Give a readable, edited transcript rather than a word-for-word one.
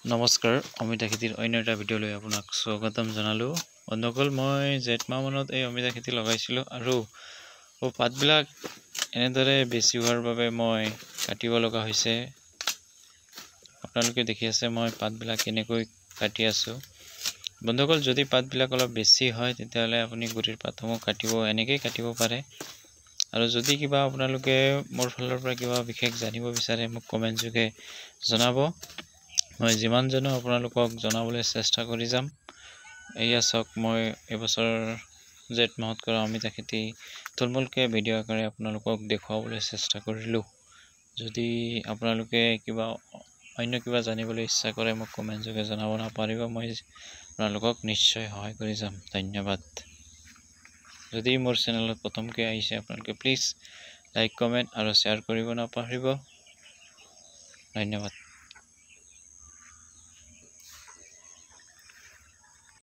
নমস্কাৰ অমিতা খেতিৰ অন্য এটা ভিডিঅ'লৈ আপোনাক স্বাগতম জনালোঁ। বন্ধুসকল, মই জেঠ মাহ মানত এই অমিতা খেতি লগাইছিলোঁ আৰু পাতবিলাক এনেদৰে বেছি হোৱাৰ বাবে মই কাটিব লগা হৈছে। আপোনালোকে দেখি আছে মই পাতবিলাক কেনেকৈ কাটি আছোঁ। বন্ধুসকল, যদি পাতবিলাক অলপ বেছি হয় তেতিয়াহ'লে আপুনি গুটিৰ পাতসমূহ এনেকৈ কাটিব পাৰে। আৰু যদি কিবা আপোনালোকে মোৰ ফালৰ পৰা কিবা বিশেষ জানিব বিচাৰে মোক কমেণ্ট যোগে জনাব। মই যিমান জানো আপোনালোকক জনাবলৈ চেষ্টা কৰি যাম। এয়া চাওক, মই এইবছৰ জেঠ মাহত কৰা অমিতা খেতি থুলমূলকৈ ভিডিঅ' আকাৰে আপোনালোকক দেখুৱাবলৈ চেষ্টা কৰিলোঁ। যদি আপোনালোকে অন্য কিবা জানিবলৈ ইচ্ছা কৰে মোক কমেণ্ট যোগে জনাব নাপাৰিব, মই আপোনালোকক নিশ্চয় সহায় কৰি যাম। ধন্যবাদ। যদি মোৰ চেনেলত প্ৰথমকৈ আহিছে আপোনালোকে প্লিজ লাইক, কমেণ্ট আৰু শ্বেয়াৰ কৰিব নাপাহৰিব। ধন্যবাদ।